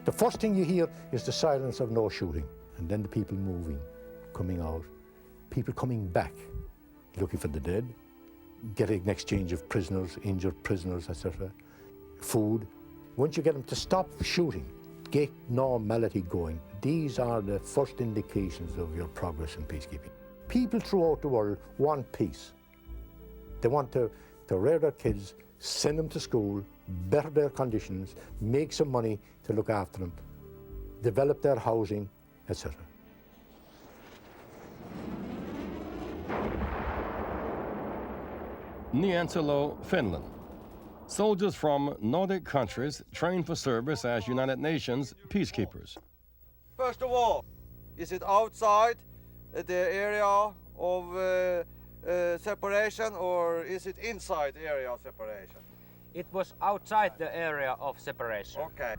The first thing you hear is the silence of no shooting, and then the people moving, coming out, people coming back, looking for the dead, getting an exchange of prisoners, injured prisoners, etc. Food. Once you get them to stop shooting, get normality going, these are the first indications of your progress in peacekeeping. People throughout the world want peace. They want to rear their kids, send them to school, better their conditions, make some money to look after them, develop their housing, etc. Niittala, Finland. Soldiers from Nordic countries train for service as United Nations peacekeepers. First of all, is it outside the area of separation, or is it inside the area of separation? It was outside the area of separation. Okay.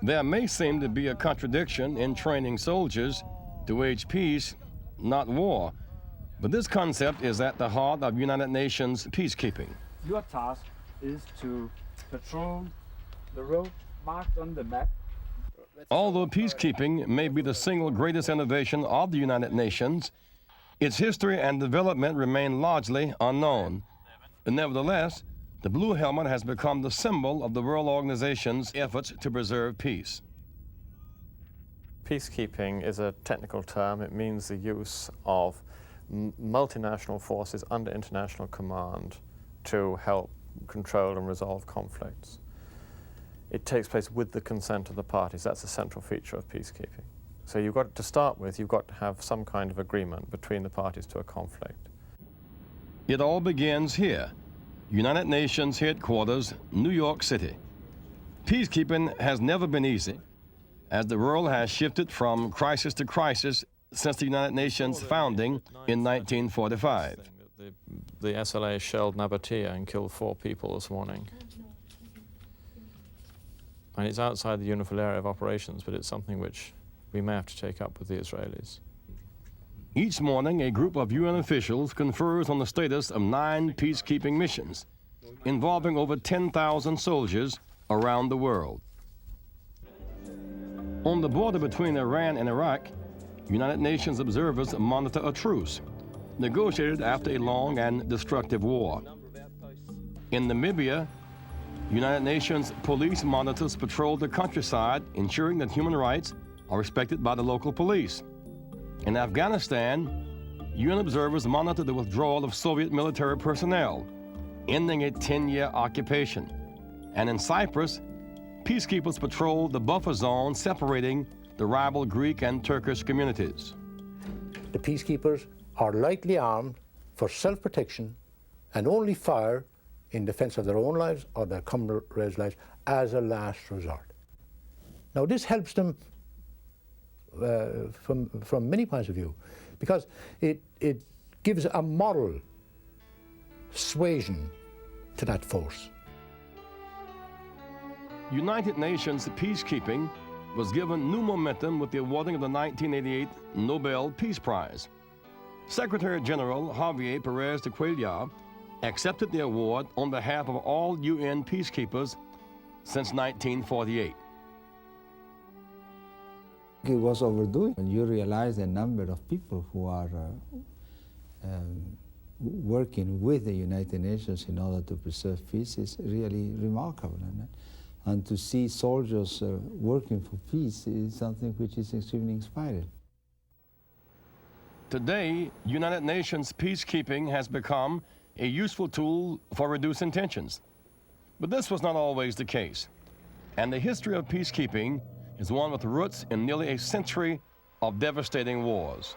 There may seem to be a contradiction in training soldiers to wage peace, not war. But this concept is at the heart of United Nations peacekeeping. Your task is to patrol the road marked on the map. Although peacekeeping may be the single greatest innovation of the United Nations, its history and development remain largely unknown. Nevertheless, the blue helmet has become the symbol of the World Organization's efforts to preserve peace. Peacekeeping is a technical term. It means the use of multinational forces under international command to help control and resolve conflicts. It takes place with the consent of the parties. That's a central feature of peacekeeping. So you've got to start with, you've got to have some kind of agreement between the parties to a conflict. It all begins here, United Nations headquarters, New York City. Peacekeeping has never been easy, as the world has shifted from crisis to crisis since the United Nations founding in 1945. The SLA shelled Nabatea and killed 4 people this morning. And it's outside the uniform area of operations, but it's something which we may have to take up with the Israelis. Each morning, a group of UN officials confers on the status of 9 peacekeeping missions, involving over 10,000 soldiers around the world. On the border between Iran and Iraq, United Nations observers monitor a truce, negotiated after a long and destructive war. In Namibia, United Nations police monitors patrol the countryside, ensuring that human rights are respected by the local police. In Afghanistan, UN observers monitor the withdrawal of Soviet military personnel, ending a 10-year occupation. And in Cyprus, peacekeepers patrol the buffer zone separating the rival Greek and Turkish communities. The peacekeepers are lightly armed for self-protection and only fire in defense of their own lives or their comrades' lives as a last resort. Now this helps them from many points of view, because it gives a moral suasion to that force. United Nations peacekeeping was given new momentum with the awarding of the 1988 Nobel Peace Prize. Secretary General Javier Perez de Cuellar accepted the award on behalf of all UN peacekeepers since 1948. It was overdue. When you realize the number of people who are working with the United Nations in order to preserve peace is really remarkable. And to see soldiers working for peace is something which is extremely inspiring. Today, United Nations peacekeeping has become a useful tool for reducing tensions. But this was not always the case. And the history of peacekeeping is one with roots in nearly a century of devastating wars.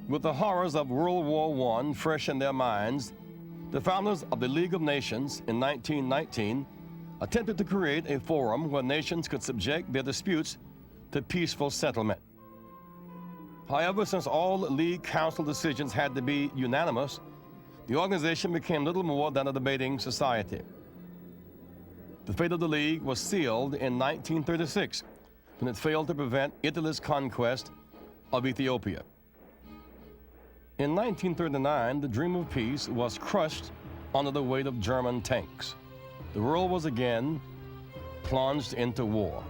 With the horrors of World War I fresh in their minds, the founders of the League of Nations in 1919 attempted to create a forum where nations could subject their disputes to peaceful settlement. However, since all League Council decisions had to be unanimous, the organization became little more than a debating society. The fate of the League was sealed in 1936 when it failed to prevent Italy's conquest of Ethiopia. In 1939, the dream of peace was crushed under the weight of German tanks. The world was again plunged into war.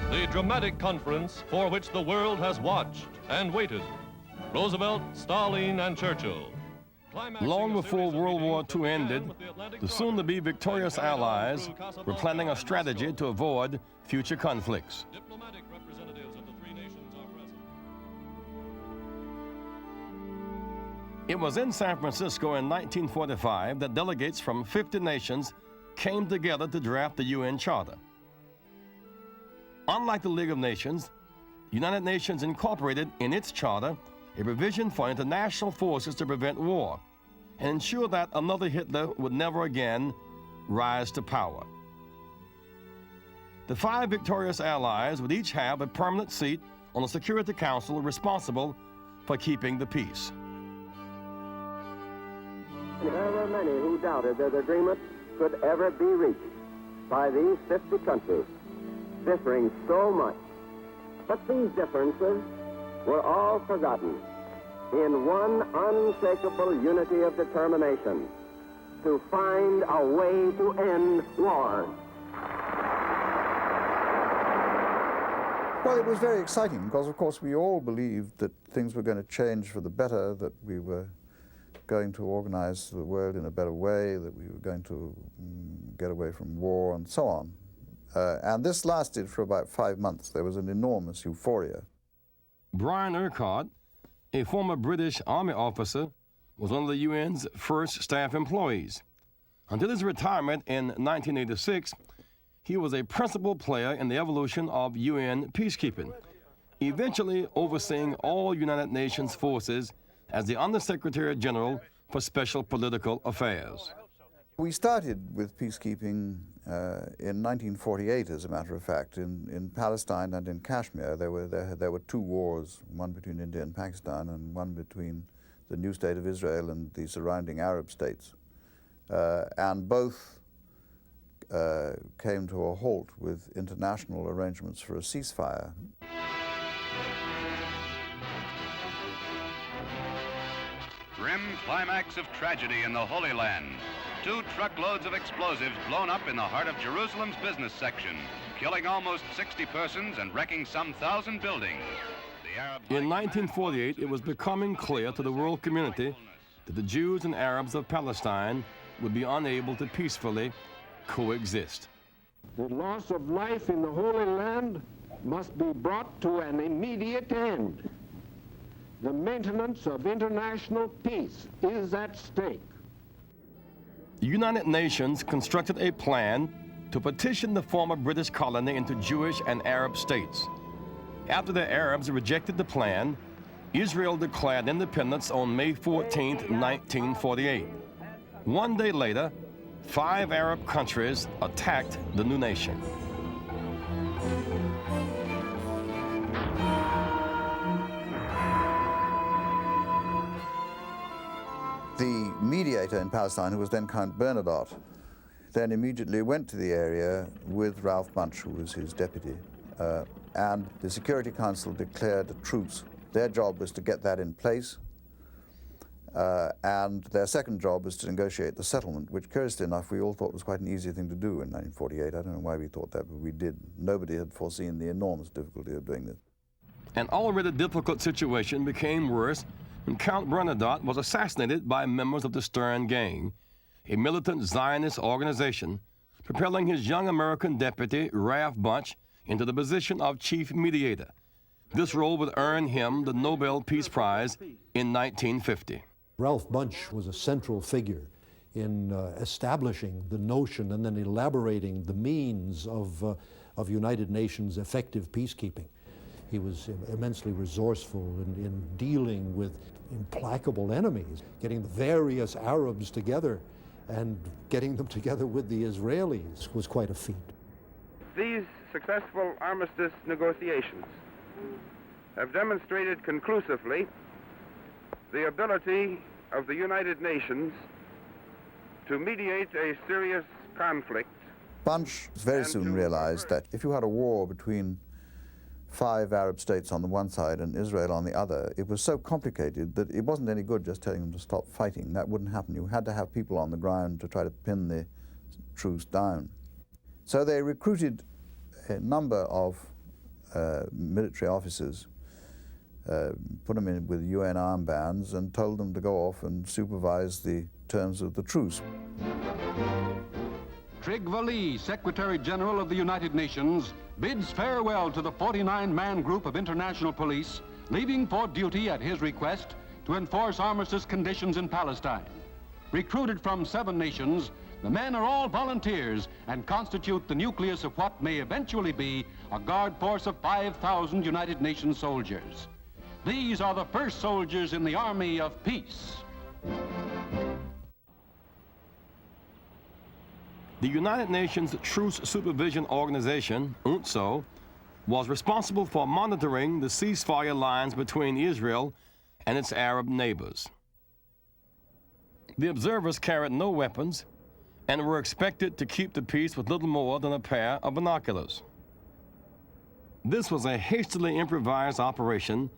The dramatic conference for which the world has watched and waited. Roosevelt, Stalin, and Churchill. Long before World War II ended, the soon-to-be victorious Allies were planning a strategy to avoid future conflicts. Diplomatic representatives of the three nations are present. It was in San Francisco in 1945 that delegates from 50 nations came together to draft the UN Charter. Unlike the League of Nations, the United Nations incorporated in its charter a provision for international forces to prevent war and ensure that another Hitler would never again rise to power. The 5 victorious allies would each have a permanent seat on the Security Council responsible for keeping the peace. There were many who doubted that agreement could ever be reached by these 50 countries, differing so much. But these differences were all forgotten in one unshakable unity of determination to find a way to end war. Well, it was very exciting because, of course, we all believed that things were going to change for the better, that we were going to organize the world in a better way, that we were going to get away from war and so on. And this lasted for about 5 months. There was an enormous euphoria. Brian Urquhart, a former British Army officer, was one of the UN's first staff employees. Until his retirement in 1986, he was a principal player in the evolution of UN peacekeeping, eventually overseeing all United Nations forces as the Undersecretary General for Special Political Affairs. We started with peacekeeping in 1948, as a matter of fact. In Palestine and in Kashmir, there were 2 wars, one between India and Pakistan and one between the new state of Israel and the surrounding Arab states. And both came to a halt with international arrangements for a ceasefire. Grim climax of tragedy in the Holy Land. 2 truckloads of explosives blown up in the heart of Jerusalem's business section, killing almost 60 persons and wrecking some 1,000 buildings. In 1948, it was becoming clear to the world community that the Jews and Arabs of Palestine would be unable to peacefully coexist. The loss of life in the Holy Land must be brought to an immediate end. The maintenance of international peace is at stake. The United Nations constructed a plan to partition the former British colony into Jewish and Arab states. After the Arabs rejected the plan, Israel declared independence on May 14, 1948. 1 day later, 5 Arab countries attacked the new nation. The mediator in Palestine, who was then Count Bernadotte, then immediately went to the area with Ralph Bunche, who was his deputy, and the Security Council declared a truce. Their job was to get that in place, and their second job was to negotiate the settlement, which, curiously enough, we all thought was quite an easy thing to do in 1948. I don't know why we thought that, but we did. Nobody had foreseen the enormous difficulty of doing this. An already difficult situation became worse when Count Bernadotte was assassinated by members of the Stern Gang, a militant Zionist organization, propelling his young American deputy, Ralph Bunche, into the position of chief mediator. This role would earn him the Nobel Peace Prize in 1950. Ralph Bunche was a central figure in establishing the notion and then elaborating the means of United Nations effective peacekeeping. He was immensely resourceful in dealing with implacable enemies, getting the various Arabs together and getting them together with the Israelis was quite a feat. These successful armistice negotiations have demonstrated conclusively the ability of the United Nations to mediate a serious conflict. Bunch very soon realized that if you had a war between 5 Arab states on the one side and Israel on the other, it was so complicated that it wasn't any good just telling them to stop fighting. That wouldn't happen. You had to have people on the ground to try to pin the truce down. So they recruited a number of military officers, put them in with UN armbands and told them to go off and supervise the terms of the truce. Trygve Lie, Secretary General of the United Nations, bids farewell to the 49-man group of international police, leaving for duty at his request to enforce armistice conditions in Palestine. Recruited from 7 nations, the men are all volunteers and constitute the nucleus of what may eventually be a guard force of 5,000 United Nations soldiers. These are the first soldiers in the Army of Peace. The United Nations Truce Supervision Organization, UNTSO, was responsible for monitoring the ceasefire lines between Israel and its Arab neighbors. The observers carried no weapons and were expected to keep the peace with little more than a pair of binoculars. This was a hastily improvised operation,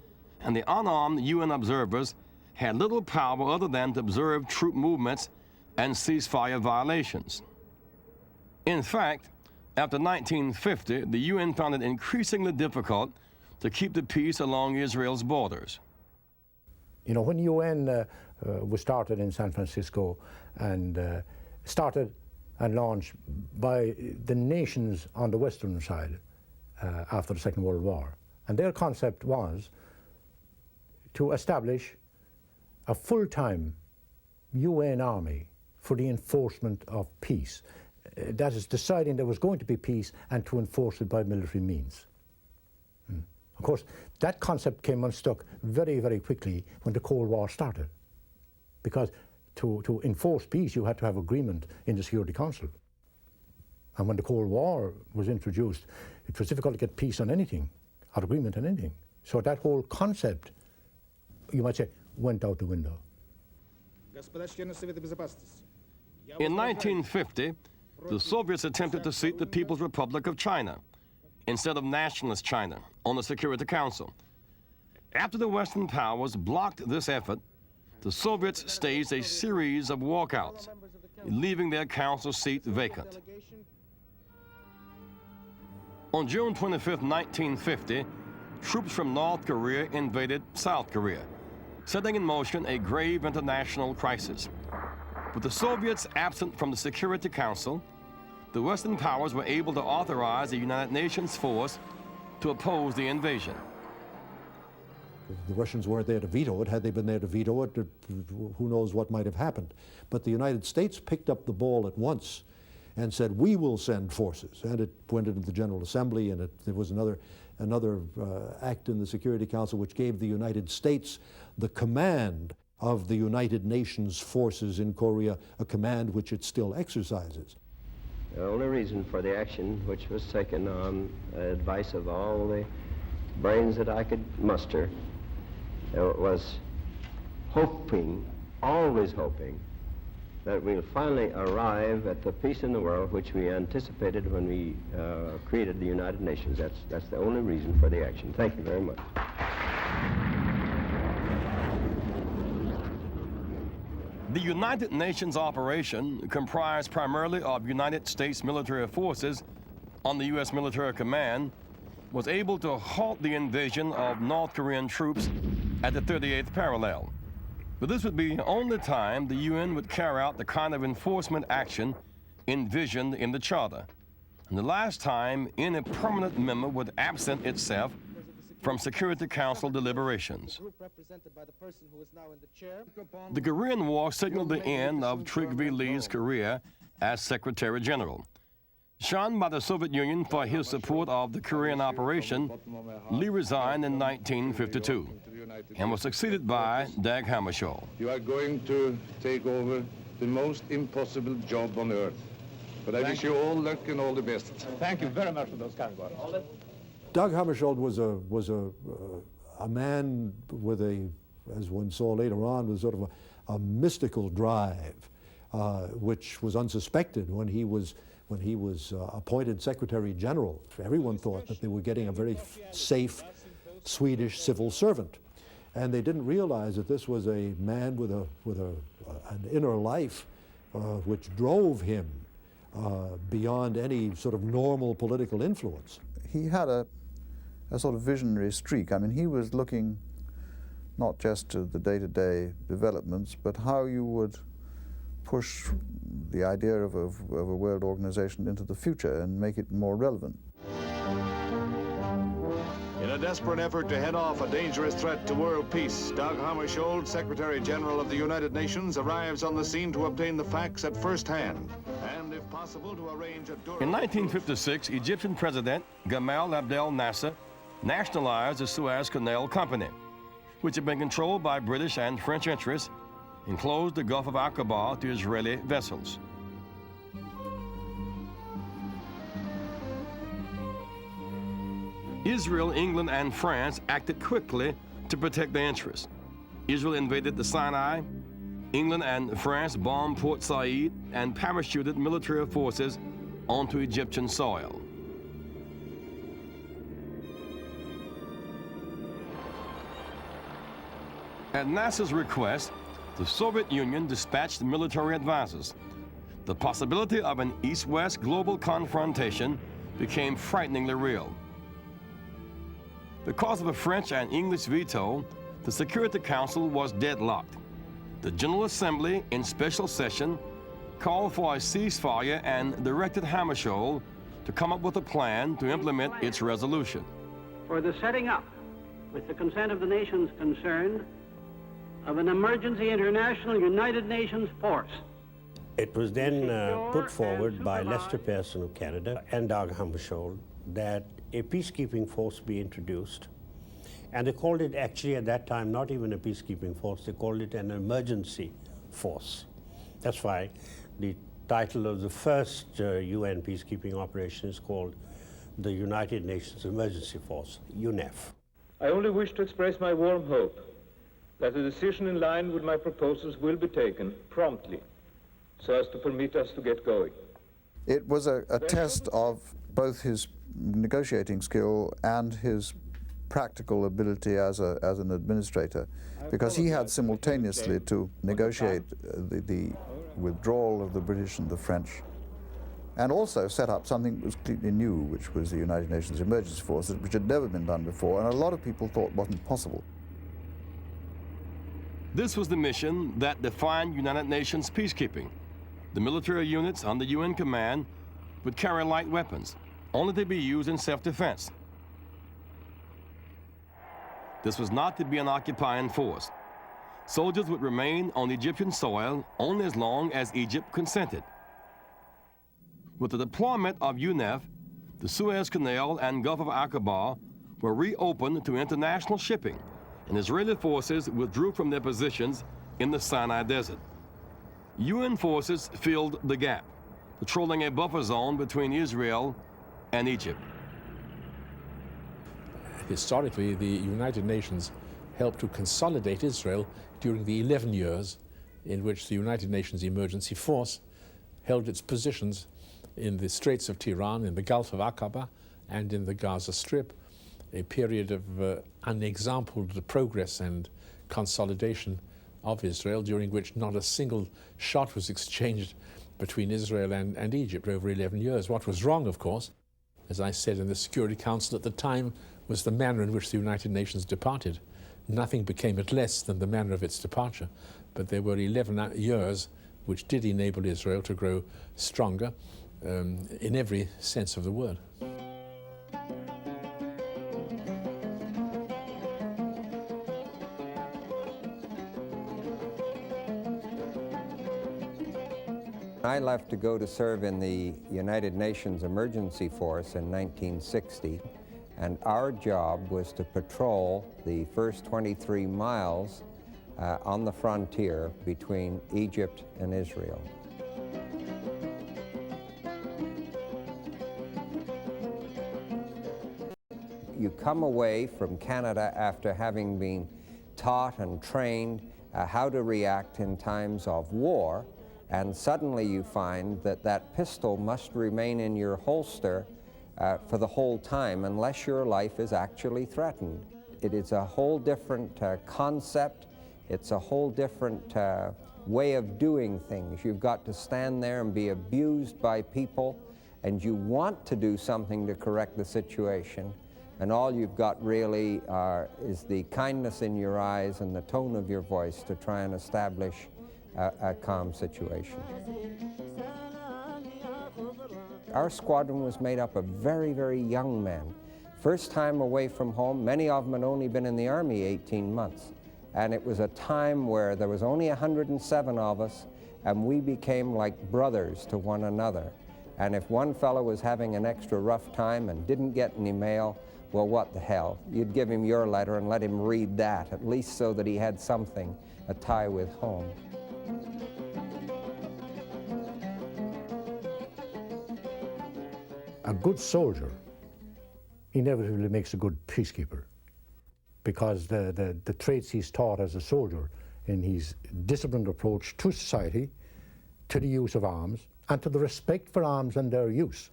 and the unarmed UN observers had little power other than to observe troop movements and ceasefire violations. In fact, after 1950, the UN found it increasingly difficult to keep the peace along Israel's borders. You know, when UN was started in San Francisco and started and launched by the nations on the western side after the Second World War, and their concept was to establish a full-time UN army for the enforcement of peace. That is, deciding there was going to be peace and to enforce it by military means. Of course, that concept came unstuck very, very quickly when the Cold War started, because to enforce peace you had to have agreement in the Security Council. And when the Cold War was introduced, it was difficult to get peace on anything, or agreement on anything. So that whole concept, you might say, went out the window. In 1950, the Soviets attempted to seat the People's Republic of China instead of Nationalist China on the Security Council. After the Western powers blocked this effort, the Soviets staged a series of walkouts, leaving their council seat vacant. On June 25, 1950, troops from North Korea invaded South Korea, setting in motion a grave international crisis. With the Soviets absent from the Security Council, the Western powers were able to authorize a United Nations force to oppose the invasion. The Russians weren't there to veto it. Had they been there to veto it, who knows what might have happened. But the United States picked up the ball at once and said, we will send forces. And it went into the General Assembly, and there was another act in the Security Council which gave the United States the command of the United Nations forces in Korea, a command which it still exercises. The only reason for the action which was taken on advice of all the brains that I could muster was hoping, always hoping, that we'll finally arrive at the peace in the world which we anticipated when we created the United Nations. That's the only reason for the action. Thank you very much. The United Nations operation, comprised primarily of United States military forces on the U.S. Military Command, was able to halt the invasion of North Korean troops at the 38th parallel. But this would be the only time the UN would carry out the kind of enforcement action envisioned in the Charter, and the last time any permanent member would absent itself from Security Council deliberations. The Korean War signaled the end of Trygve Lie's career as Secretary General. Shunned by the Soviet Union for his support of the Korean operation, Lie resigned in 1952 and was succeeded by Dag Hammarskjöld. You are going to take over the most impossible job on earth. But I wish you all luck and all the best. Thank you very much for those kind words. Dag Hammarskjöld was a man with a as one saw later on, was sort of a mystical drive, which was unsuspected when he was appointed Secretary General. Everyone thought that they were getting a very safe Swedish civil servant, and they didn't realize that this was a man with an inner life which drove him beyond any sort of normal political influence. He had a sort of visionary streak. I mean, he was looking not just to the day-to-day developments, but how you would push the idea of a world organization into the future and make it more relevant. In a desperate effort to head off a dangerous threat to world peace, Dag Hammarskjöld, Secretary General of the United Nations, arrives on the scene to obtain the facts at first hand, and if possible to arrange a durable... In 1956, Egyptian President Gamal Abdel Nasser nationalized the Suez Canal Company, which had been controlled by British and French interests, and closed the Gulf of Aqaba to Israeli vessels. Israel, England, and France acted quickly to protect their interests. Israel invaded the Sinai, England and France bombed Port Said and parachuted military forces onto Egyptian soil. At Nasser's request, the Soviet Union dispatched military advisors. The possibility of an East-West global confrontation became frighteningly real. Because of a French and English veto, the Security Council was deadlocked. The General Assembly, in special session, called for a ceasefire and directed Hammarskjöld to come up with a plan to implement its resolution. For the setting up, with the consent of the nations concerned, of an emergency international United Nations force. It was then put forward by Lester Pearson of Canada and Dag Hammarskjöld that a peacekeeping force be introduced. And they called it actually at that time not even a peacekeeping force, they called it an emergency force. That's why the title of the first UN peacekeeping operation is called the United Nations Emergency Force, UNEF. I only wish to express my warm hope that a decision in line with my proposals will be taken promptly so as to permit us to get going. It was a test of both his negotiating skill and his practical ability as an administrator, because he had simultaneously to negotiate the withdrawal of the British and the French, and also set up something that was completely new, which was the United Nations Emergency Force, which had never been done before, and a lot of people thought wasn't possible. This was the mission that defined United Nations peacekeeping. The military units under UN command would carry light weapons, only to be used in self-defense. This was not to be an occupying force. Soldiers would remain on Egyptian soil only as long as Egypt consented. With the deployment of UNEF, the Suez Canal and Gulf of Aqaba were reopened to international shipping, and Israeli forces withdrew from their positions in the Sinai Desert. UN forces filled the gap, patrolling a buffer zone between Israel and Egypt. Historically, the United Nations helped to consolidate Israel during the 11 years in which the United Nations Emergency Force held its positions in the Straits of Tiran, in the Gulf of Aqaba, and in the Gaza Strip, a period of unexampled progress and consolidation of Israel, during which not a single shot was exchanged between Israel and Egypt over 11 years. What was wrong, of course, as I said in the Security Council at the time, was the manner in which the United Nations departed. Nothing became it less than the manner of its departure, but there were 11 years which did enable Israel to grow stronger in every sense of the word. I left to go to serve in the United Nations Emergency Force in 1960, and our job was to patrol the first 23 miles on the frontier between Egypt and Israel. You come away from Canada after having been taught and trained how to react in times of war, and suddenly you find that that pistol must remain in your holster for the whole time unless your life is actually threatened. It is a whole different concept. It's a whole different way of doing things. You've got to stand there and be abused by people, and you want to do something to correct the situation, and all you've got really is the kindness in your eyes and the tone of your voice to try and establish a calm situation. Our squadron was made up of very, very young men. First time away from home, many of them had only been in the Army 18 months. And it was a time where there was only 107 of us, and we became like brothers to one another. And if one fellow was having an extra rough time and didn't get any mail, well, what the hell? You'd give him your letter and let him read that, at least so that he had something, a tie with home. A good soldier inevitably makes a good peacekeeper, because the traits he's taught as a soldier in his disciplined approach to society, to the use of arms, and to the respect for arms and their use,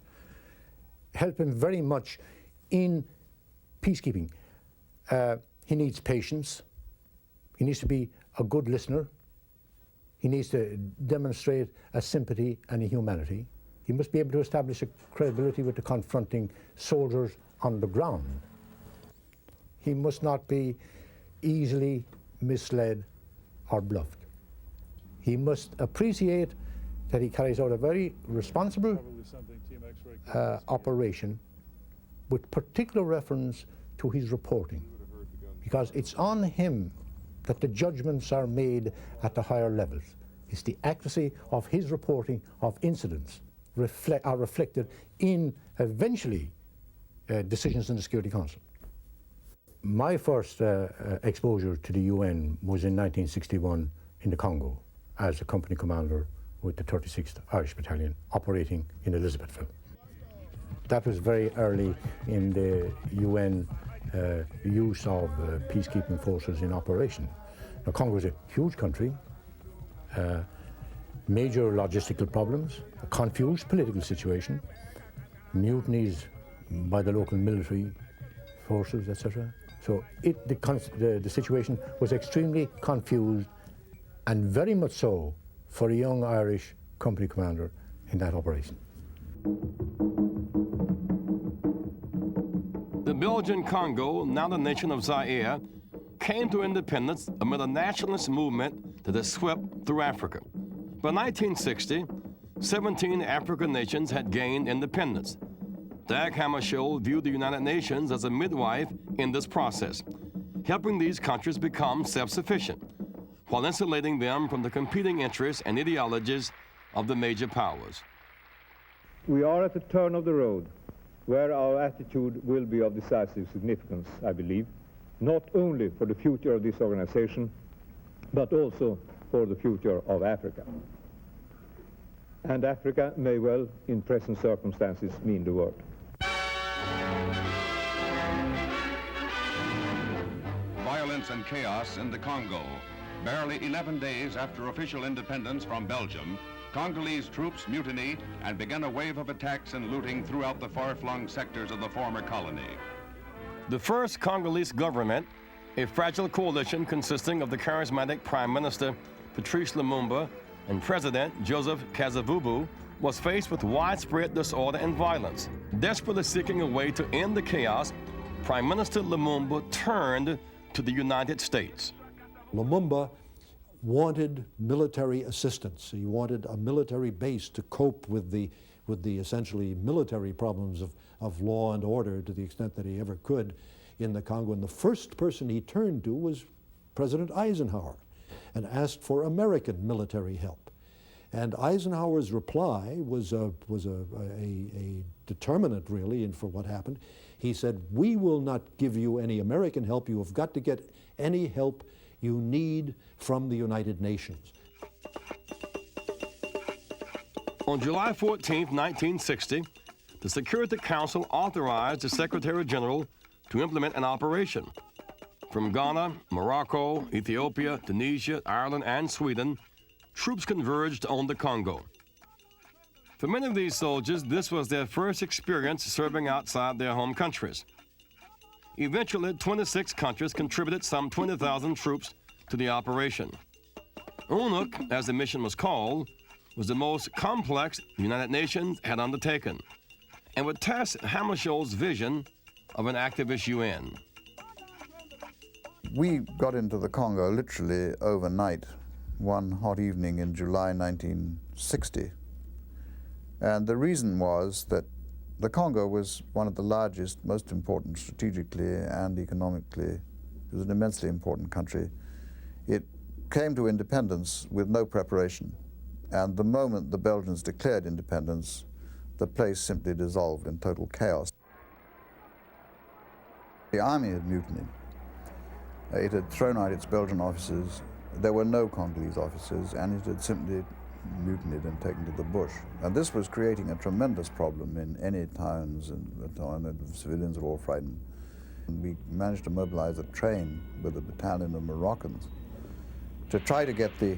help him very much in peacekeeping. He needs patience. He needs to be a good listener. He needs to demonstrate a sympathy and a humanity. He must be able to establish a credibility with the confronting soldiers on the ground. He must not be easily misled or bluffed. He must appreciate that he carries out a very responsible operation with particular reference to his reporting, because it's on him that the judgments are made at the higher levels. It's the accuracy of his reporting of incidents are reflected in, eventually, decisions in the Security Council. My first exposure to the UN was in 1961 in the Congo as a company commander with the 36th Irish Battalion operating in Elizabethville. That was very early in the UN use of peacekeeping forces in operation. Now, Congo is a huge country, major logistical problems, a confused political situation, mutinies by the local military forces, etc. So the situation was extremely confused, and very much so for a young Irish company commander in that operation. The Belgian Congo, now the nation of Zaire, came to independence amid a nationalist movement that had swept through Africa. By 1960, 17 African nations had gained independence. Dag Hammarskjöld viewed the United Nations as a midwife in this process, helping these countries become self-sufficient, while insulating them from the competing interests and ideologies of the major powers. We are at the turn of the road, where our attitude will be of decisive significance, I believe, not only for the future of this organization, but also for the future of Africa. And Africa may well, in present circumstances, mean the world. Violence and chaos in the Congo. Barely 11 days after official independence from Belgium, Congolese troops mutinied and began a wave of attacks and looting throughout the far-flung sectors of the former colony. The first Congolese government, a fragile coalition consisting of the charismatic Prime Minister Patrice Lumumba and President Joseph Kasavubu, was faced with widespread disorder and violence. Desperately seeking a way to end the chaos, Prime Minister Lumumba turned to the United States. Lumumba wanted military assistance. He wanted a military base to cope with the essentially military problems of law and order to the extent that he ever could in the Congo. And the first person he turned to was President Eisenhower and asked for American military help. And Eisenhower's reply was a determinant, really, for what happened. He said, "We will not give you any American help. You have got to get any help you need from the United Nations." On July 14, 1960, the Security Council authorized the Secretary General to implement an operation. From Ghana, Morocco, Ethiopia, Tunisia, Ireland, and Sweden, troops converged on the Congo. For many of these soldiers, this was their first experience serving outside their home countries. Eventually, 26 countries contributed some 20,000 troops to the operation. UNUC, as the mission was called, was the most complex the United Nations had undertaken, and would test Hammarskjöld's vision of an activist UN. We got into the Congo literally overnight, one hot evening in July 1960. And the reason was that the Congo was one of the largest, most important strategically and economically. It was an immensely important country. It came to independence with no preparation. And the moment the Belgians declared independence, the place simply dissolved in total chaos. The army had mutinied. It had thrown out its Belgian officers. There were no Congolese officers, and it had simply mutinied and taken to the bush. And this was creating a tremendous problem in any towns, and the civilians were all frightened. And we managed to mobilize a train with a battalion of Moroccans to try to get the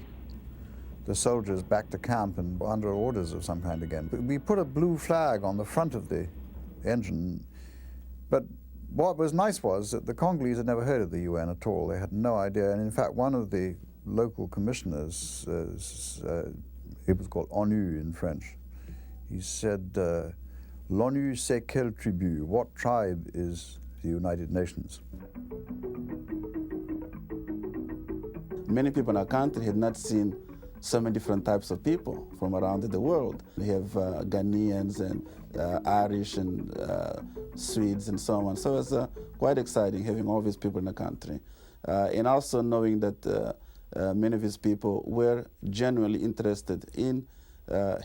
soldiers back to camp and under orders of some kind again. We put a blue flag on the front of the engine, but what was nice was that the Congolese had never heard of the UN at all. They had no idea, and in fact one of the local commissioners, it was called ONU in French, he said, l'ONU c'est quelle tribu? What tribe is the United Nations? Many people in our country had not seen so many different types of people from around the world. We have Ghanaians and Irish and Swedes and so on. So it's quite exciting having all these people in the country. And also knowing that many of these people were genuinely interested in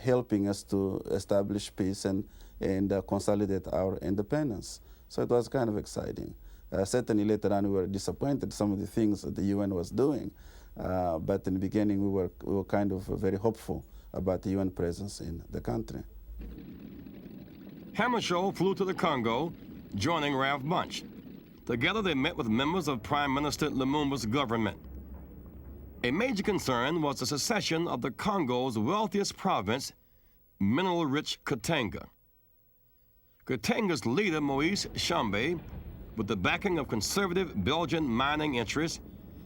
helping us to establish peace and consolidate our independence. So it was kind of exciting. Certainly later on we were disappointed some of the things that the UN was doing. But in the beginning, we were kind of very hopeful about the UN presence in the country. Hammarskjöld flew to the Congo, joining Ralph Bunche. Together, they met with members of Prime Minister Lumumba's government. A major concern was the secession of the Congo's wealthiest province, mineral-rich Katanga. Katanga's leader, Moise Tshombe, with the backing of conservative Belgian mining interests,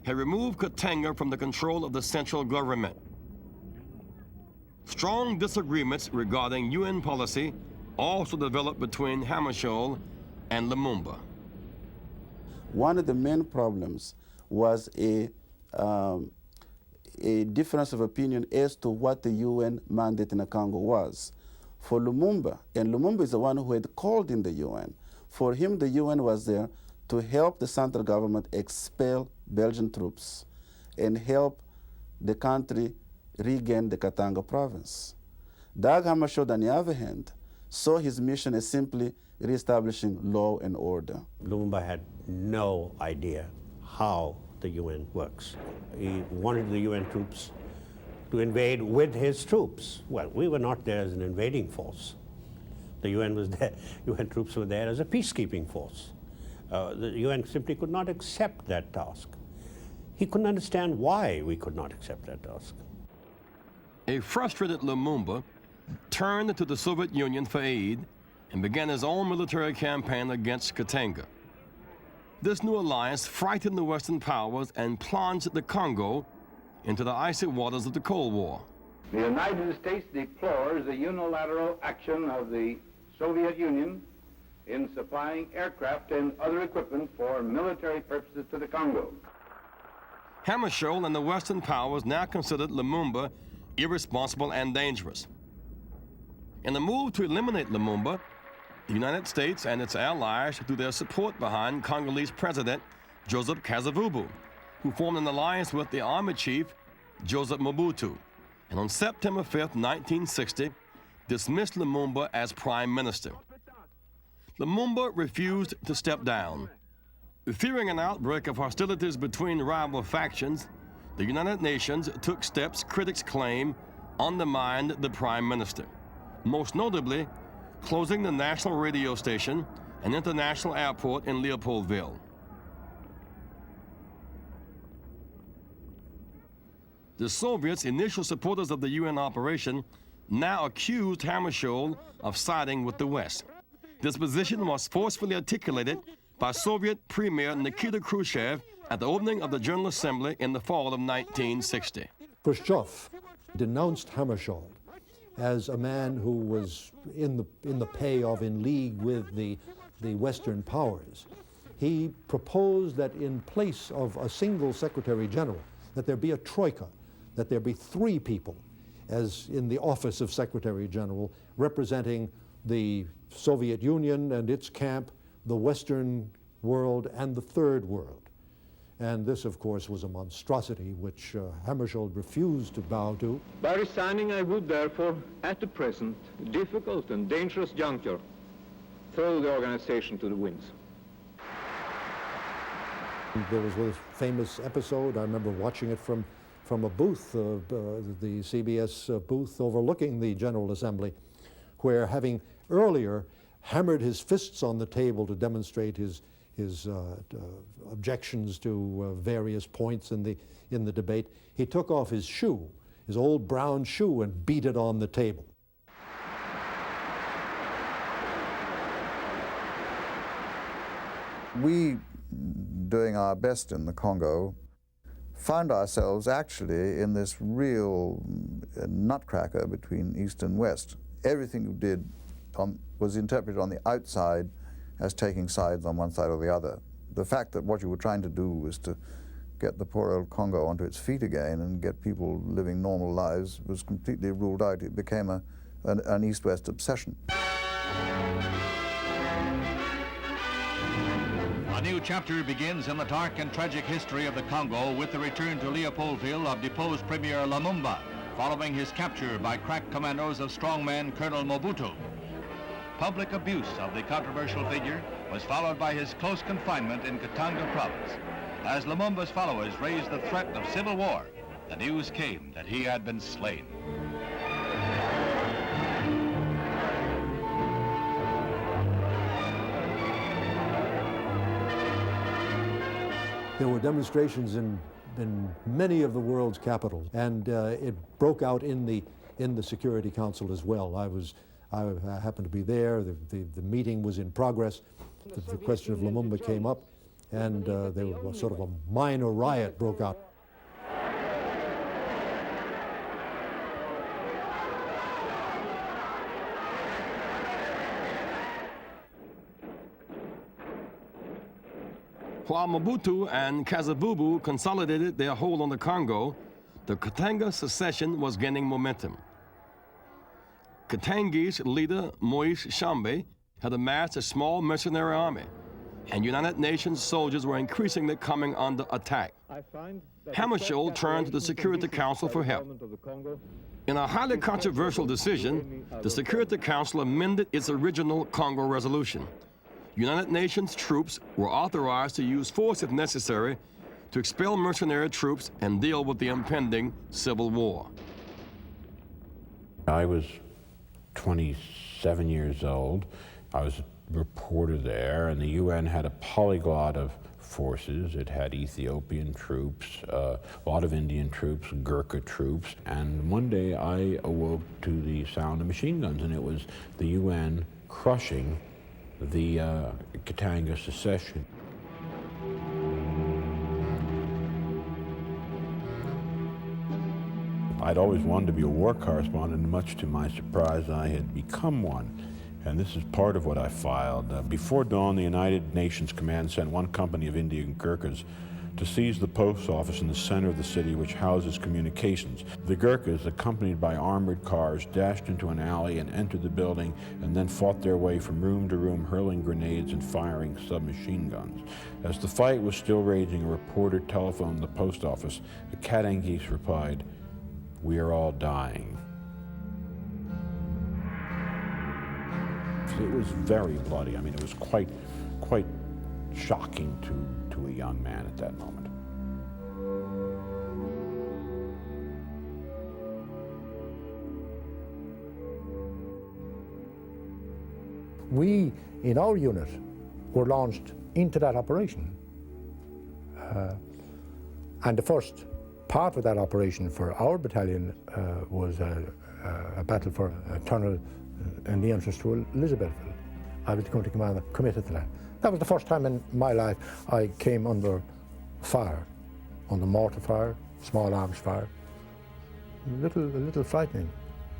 had removed Katanga from the control of the central government. Strong disagreements regarding UN policy also developed between Hammarskjöld and Lumumba. One of the main problems was a difference of opinion as to what the UN mandate in the Congo was. For Lumumba, and Lumumba is the one who had called in the UN, for him the UN was there to help the central government expel Belgian troops and help the country regain the Katanga province. Dag Hammarskjöld, on the other hand, saw his mission as simply reestablishing law and order. Lumumba had no idea how the UN works. He wanted the UN troops to invade with his troops. Well, we were not there as an invading force. The UN was there, UN troops were there as a peacekeeping force. The UN simply could not accept that task. He couldn't understand why we could not accept that task. A frustrated Lumumba turned to the Soviet Union for aid and began his own military campaign against Katanga. This new alliance frightened the Western powers and plunged the Congo into the icy waters of the Cold War. The United States deplores the unilateral action of the Soviet Union in supplying aircraft and other equipment for military purposes to the Congo. Hammarskjöld and the Western powers now considered Lumumba irresponsible and dangerous. In a move to eliminate Lumumba, the United States and its allies threw their support behind Congolese President Joseph Kasavubu, who formed an alliance with the army chief Joseph Mobutu, and on September 5, 1960, dismissed Lumumba as prime minister. Lumumba refused to step down. Fearing an outbreak of hostilities between rival factions, the United Nations took steps critics claim undermined the prime minister, most notably closing the national radio station and international airport in Leopoldville. The Soviets, initial supporters of the UN operation, now accused Hammarskjöld of siding with the West. This position was forcefully articulated by Soviet Premier Nikita Khrushchev at the opening of the General Assembly in the fall of 1960. Khrushchev denounced Hammarskjöld as a man who was in the pay of, in league with the Western powers. He proposed that in place of a single Secretary General, that there be a troika, that there be 3 people, as in the office of Secretary General, representing the Soviet Union and its camp, the Western world, and the Third World. And this, of course, was a monstrosity which Hammarskjöld refused to bow to. By resigning, I would therefore, at the present difficult and dangerous juncture, throw the organization to the winds. There was a famous episode, I remember watching it from a booth, the CBS booth overlooking the General Assembly, where, having earlier hammered his fists on the table to demonstrate his objections to various points in the debate, he took off his shoe, his old brown shoe, and beat it on the table. We, doing our best in the Congo, found ourselves actually in this real nutcracker between East and West. Everything you did was interpreted on the outside as taking sides on one side or the other. The fact that what you were trying to do was to get the poor old Congo onto its feet again and get people living normal lives was completely ruled out. It became an East-West obsession. A new chapter begins in the dark and tragic history of the Congo with the return to Leopoldville of deposed Premier Lumumba, following his capture by crack commandos of strongman Colonel Mobutu. Public abuse of the controversial figure was followed by his close confinement in Katanga province. As Lumumba's followers raised the threat of civil war, the news came that he had been slain. There were demonstrations in many of the world's capitals, and it broke out in the Security Council as well. I happened to be there. The meeting was in progress. The question of Lumumba came up, and there was sort of a minor riot broke out. While Mobutu and Kasavubu consolidated their hold on the Congo, the Katanga secession was gaining momentum. Katangi's leader, Moise Tshombe, had amassed a small mercenary army, and United Nations soldiers were increasingly coming under attack. Hammarskjöld turned to the Security Council for help. In a highly controversial decision, the Security Council amended its original Congo resolution. United Nations troops were authorized to use force if necessary to expel mercenary troops and deal with the impending civil war. I was 27 years old. I was a reporter there, and the UN had a polyglot of forces. It had Ethiopian troops, a lot of Indian troops, Gurkha troops, and one day I awoke to the sound of machine guns, and it was the UN crushing the Katanga secession. I'd always wanted to be a war correspondent, and much to my surprise, I had become one. And this is part of what I filed. Before dawn, the United Nations Command sent one company of Indian Gurkhas to seize the post office in the center of the city, which houses communications. The Gurkhas, accompanied by armored cars, dashed into an alley and entered the building, and then fought their way from room to room, hurling grenades and firing submachine guns. As the fight was still raging, a reporter telephoned the post office. A Katangese replied, "We are all dying." It was very bloody. I mean, it was quite shocking to a young man at that moment. We, in our unit, were launched into that operation. And the first part of that operation for our battalion was a battle for a tunnel in the entrance to Elizabethville. I was going to command, committed to that. That was the first time in my life I came under fire, under mortar fire, small arms fire. A little frightening,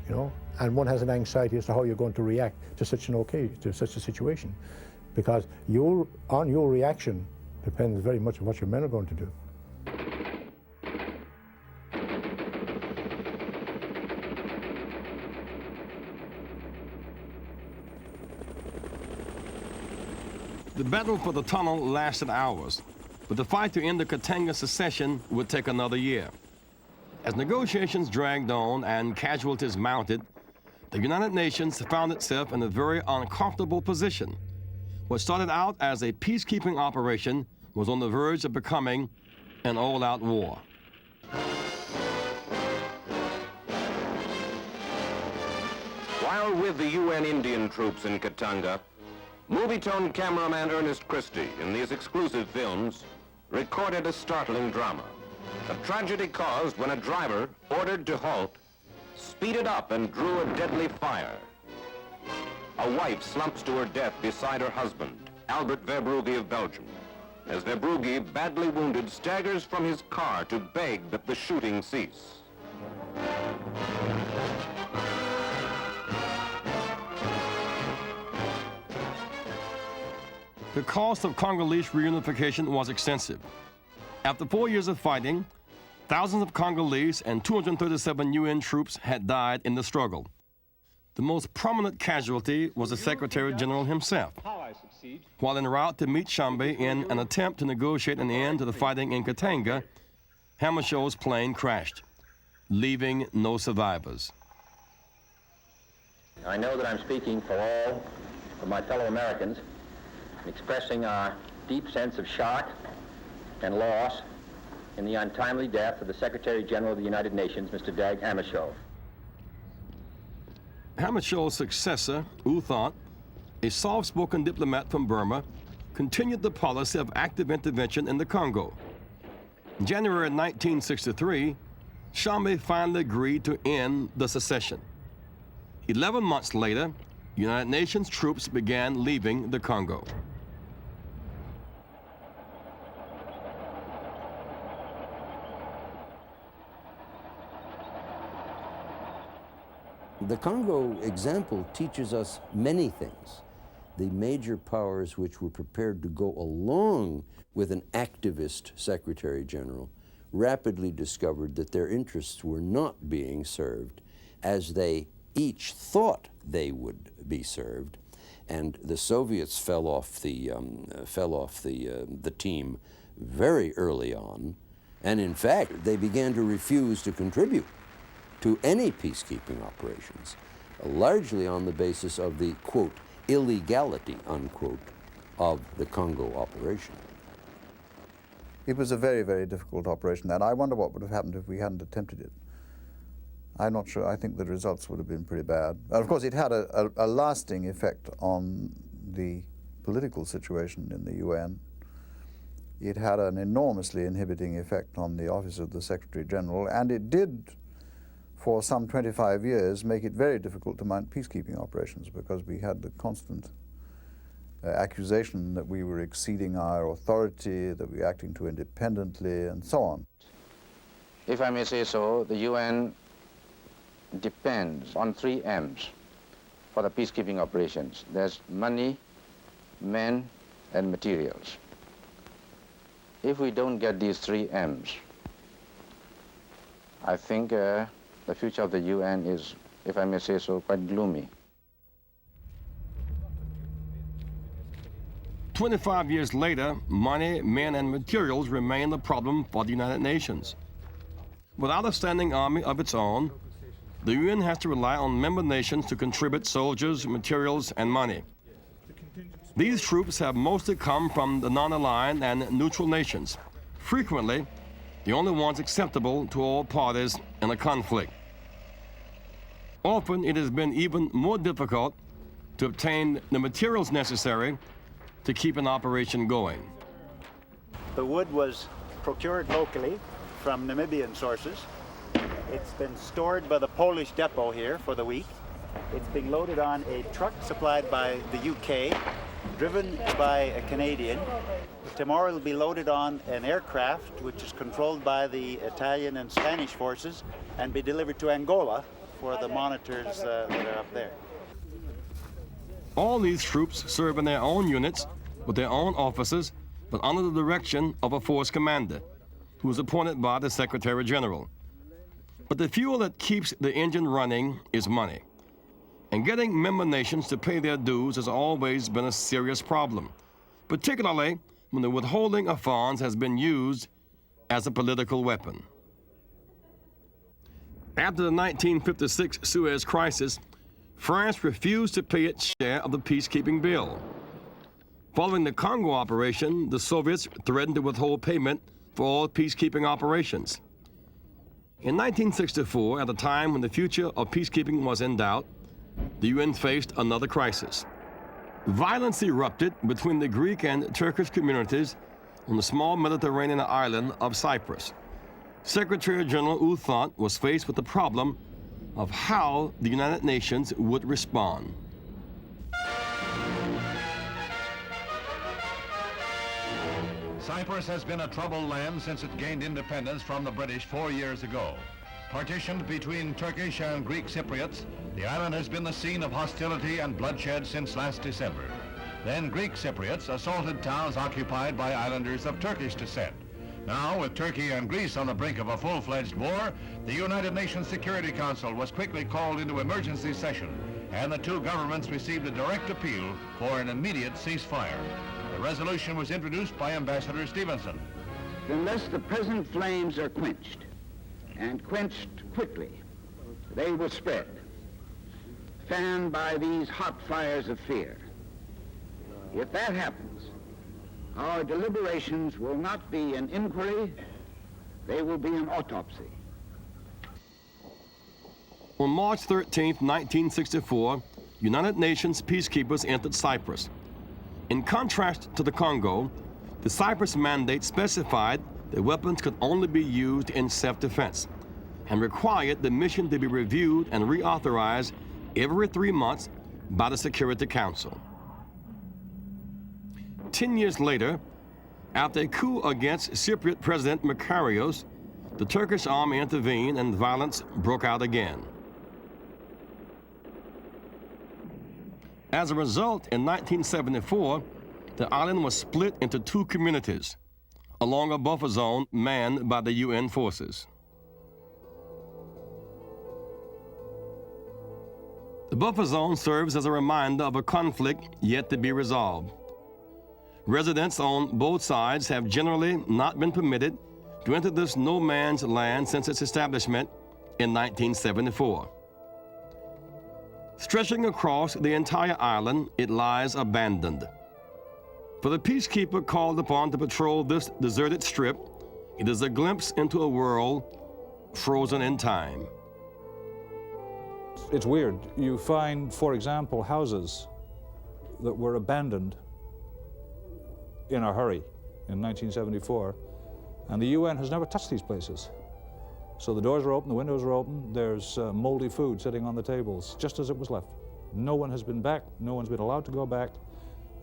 you know. And one has an anxiety as to how you're going to react to such a situation, because on your reaction depends very much on what your men are going to do. The battle for the tunnel lasted hours, but the fight to end the Katanga secession would take another year. As negotiations dragged on and casualties mounted, the United Nations found itself in a very uncomfortable position. What started out as a peacekeeping operation was on the verge of becoming an all-out war. While with the UN Indian troops in Katanga, Movietone cameraman Ernest Christie, in these exclusive films, recorded a startling drama. A tragedy caused when a driver, ordered to halt, speeded up and drew a deadly fire. A wife slumps to her death beside her husband, Albert Verbrugge of Belgium, as Verbrugge, badly wounded, staggers from his car to beg that the shooting cease. The cost of Congolese reunification was extensive. After 4 years of fighting, thousands of Congolese and 237 UN troops had died in the struggle. The most prominent casualty was the Secretary General himself. While en route to meet Tshombe in an attempt to negotiate an end to the fighting in Katanga, Hammarskjöld's plane crashed, leaving no survivors. I know that I'm speaking for all of my fellow Americans, expressing our deep sense of shock and loss in the untimely death of the Secretary General of the United Nations, Mr. Dag Hammarskjöld. Hammarskjöld's successor, U Thant, a soft-spoken diplomat from Burma, continued the policy of active intervention in the Congo. In January 1963, Tshombe finally agreed to end the secession. 11 months later, United Nations troops began leaving the Congo. The Congo example teaches us many things. The major powers which were prepared to go along with an activist Secretary General rapidly discovered that their interests were not being served as they each thought they would be served, and the Soviets fell off the team very early on, and in fact they began to refuse to contribute to any peacekeeping operations, largely on the basis of the, quote, illegality, unquote, of the Congo operation. It was a very, very difficult operation, and I wonder what would have happened if we hadn't attempted it. I'm not sure. I think the results would have been pretty bad. And of course, it had a lasting effect on the political situation in the UN. It had an enormously inhibiting effect on the office of the Secretary General, and it did, for some 25 years, make it very difficult to mount peacekeeping operations, because we had the constant accusation that we were exceeding our authority, that we were acting too independently, and so on. If I may say so, the UN depends on 3 M's for the peacekeeping operations. There's money, men, and materials. If we don't get these 3 M's, I think the future of the UN is, if I may say so, quite gloomy. 25 years later, money, men, and materials remain the problem for the United Nations. Without a standing army of its own, the UN has to rely on member nations to contribute soldiers, materials, and money. These troops have mostly come from the non-aligned and neutral nations, frequently the only ones acceptable to all parties in a conflict. Often it has been even more difficult to obtain the materials necessary to keep an operation going. The wood was procured locally from Namibian sources. It's been stored by the Polish depot here for the week. It's being loaded on a truck supplied by the UK, driven by a Canadian. Tomorrow it'll be loaded on an aircraft which is controlled by the Italian and Spanish forces and be delivered to Angola for the monitors that are up there. All these troops serve in their own units with their own officers, but under the direction of a force commander, who is appointed by the Secretary General. But the fuel that keeps the engine running is money. And getting member nations to pay their dues has always been a serious problem, particularly when the withholding of funds has been used as a political weapon. After the 1956 Suez Crisis, France refused to pay its share of the peacekeeping bill. Following the Congo operation, the Soviets threatened to withhold payment for all peacekeeping operations. In 1964, at a time when the future of peacekeeping was in doubt, the UN faced another crisis. Violence erupted between the Greek and Turkish communities on the small Mediterranean island of Cyprus. Secretary General U Thant was faced with the problem of how the United Nations would respond. Cyprus has been a troubled land since it gained independence from the British 4 years ago. Partitioned between Turkish and Greek Cypriots, the island has been the scene of hostility and bloodshed since last December. Then Greek Cypriots assaulted towns occupied by islanders of Turkish descent. Now, with Turkey and Greece on the brink of a full-fledged war, the United Nations Security Council was quickly called into emergency session, and the two governments received a direct appeal for an immediate ceasefire. The resolution was introduced by Ambassador Stevenson. Unless the present flames are quenched, and quenched quickly, they will spread, fanned by these hot fires of fear. If that happens, our deliberations will not be an inquiry, they will be an autopsy. On March 13, 1964, United Nations peacekeepers entered Cyprus. In contrast to the Congo, the Cyprus mandate specified that weapons could only be used in self-defense and required the mission to be reviewed and reauthorized every 3 months by the Security Council. 10 years later, after a coup against Cypriot President Makarios, the Turkish army intervened and violence broke out again. As a result, in 1974, the island was split into two communities along a buffer zone manned by the UN forces. The buffer zone serves as a reminder of a conflict yet to be resolved. Residents on both sides have generally not been permitted to enter this no man's land since its establishment in 1974. Stretching across the entire island, it lies abandoned. For the peacekeeper called upon to patrol this deserted strip, it is a glimpse into a world frozen in time. It's weird. You find, for example, houses that were abandoned in a hurry in 1974, and the UN has never touched these places. So the doors are open, the windows are open, there's moldy food sitting on the tables, just as it was left. No one has been back, no one's been allowed to go back,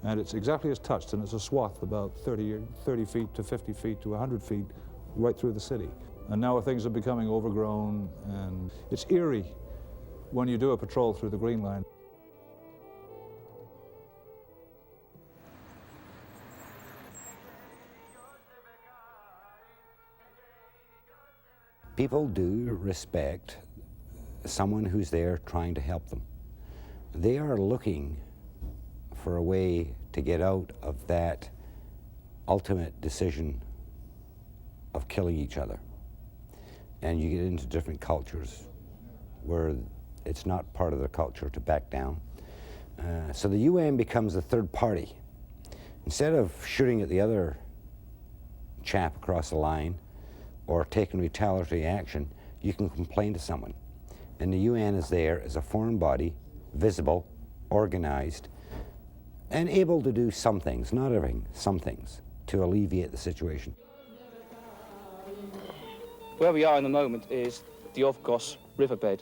and it's exactly as touched, and it's a swath about 30 feet to 50 feet to 100 feet right through the city. And now things are becoming overgrown, and it's eerie when you do a patrol through the Green Line. People do respect someone who's there trying to help them. They are looking for a way to get out of that ultimate decision of killing each other. And you get into different cultures where it's not part of their culture to back down. So the UN becomes a third party. Instead of shooting at the other chap across the line or taking retaliatory action, you can complain to someone. And the UN is there as a foreign body, visible, organized, and able to do some things, not everything, some things, to alleviate the situation. Where we are in the moment is the Ovgos riverbed.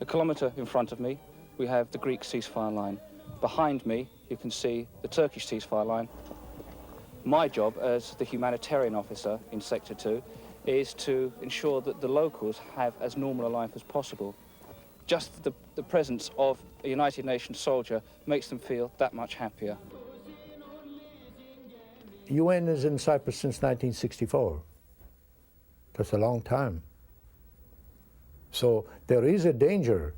A kilometre in front of me, we have the Greek ceasefire line. Behind me, you can see the Turkish ceasefire line. My job as the humanitarian officer in Sector 2 is to ensure that the locals have as normal a life as possible. Just the presence of a United Nations soldier makes them feel that much happier. UN is in Cyprus since 1964. That's a long time. So there is a danger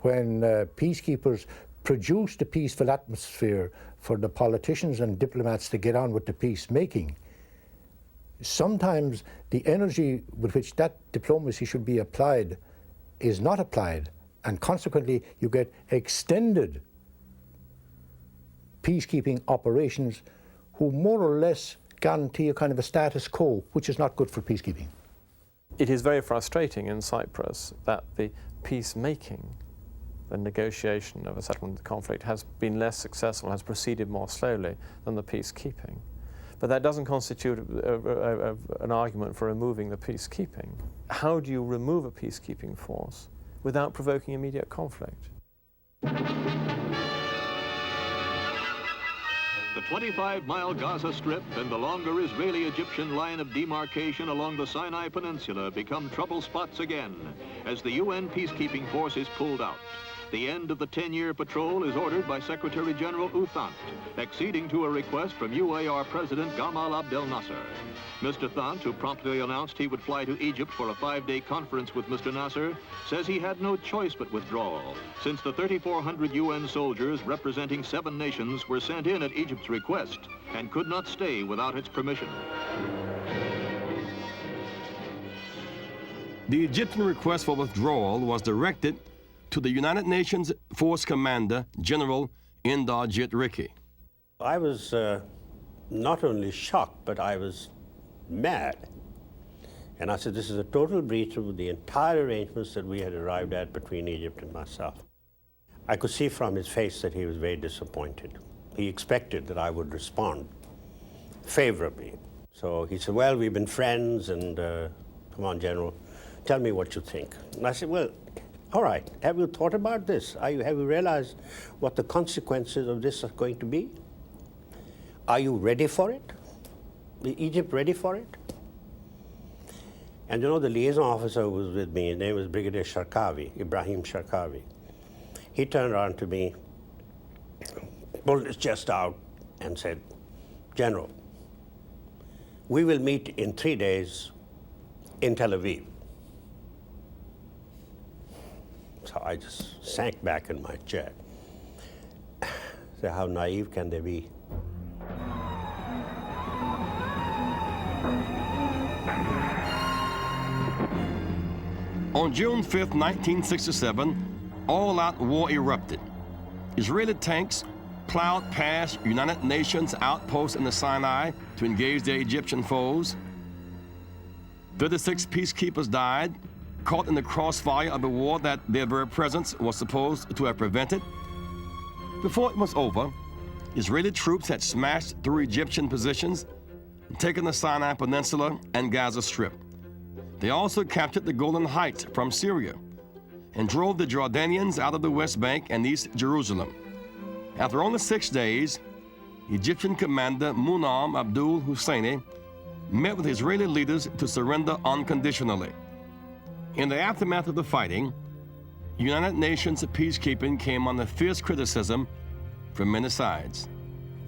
when peacekeepers produce the peaceful atmosphere for the politicians and diplomats to get on with the peacemaking. Sometimes the energy with which that diplomacy should be applied is not applied, and consequently you get extended peacekeeping operations who more or less guarantee a kind of a status quo, which is not good for peacekeeping. It is very frustrating in Cyprus that the peacemaking, the negotiation of a settlement of the conflict has been less successful, has proceeded more slowly than the peacekeeping. But that doesn't constitute an argument for removing the peacekeeping. How do you remove a peacekeeping force without provoking immediate conflict? The 25-mile Gaza Strip and the longer Israeli-Egyptian line of demarcation along the Sinai Peninsula become trouble spots again as the UN peacekeeping force is pulled out. The end of the 10-year patrol is ordered by Secretary General U Thant, acceding to a request from UAR President Gamal Abdel Nasser. Mr. Thant, who promptly announced he would fly to Egypt for a 5-day conference with Mr. Nasser, says he had no choice but withdrawal, since the 3,400 UN soldiers representing 7 nations were sent in at Egypt's request and could not stay without its permission. The Egyptian request for withdrawal was directed to the United Nations Force Commander, General Indarjit Riki. I was not only shocked, but I was mad. And I said, this is a total breach of the entire arrangements that we had arrived at between Egypt and myself. I could see from his face that he was very disappointed. He expected that I would respond favorably. So he said, well, we've been friends, and come on, General, tell me what you think. And I said, well, all right, have you thought about this? Have you realized what the consequences of this are going to be? Are you ready for it? Is Egypt ready for it? And you know, the liaison officer who was with me, his name was Brigadier Sharkawi, Ibrahim Sharkawi. He turned around to me, pulled his chest out, and said, General, we will meet in 3 days in Tel Aviv. So I just sank back in my chair. So how naive can they be? On June 5, 1967, all-out war erupted. Israeli tanks plowed past United Nations outposts in the Sinai to engage their Egyptian foes. 36 peacekeepers died, caught in the crossfire of a war that their very presence was supposed to have prevented. Before it was over, Israeli troops had smashed through Egyptian positions and taken the Sinai Peninsula and Gaza Strip. They also captured the Golan Heights from Syria and drove the Jordanians out of the West Bank and East Jerusalem. After only 6 days, Egyptian commander Munam Abdul Husseini met with Israeli leaders to surrender unconditionally. In the aftermath of the fighting, United Nations peacekeeping came under fierce criticism from many sides.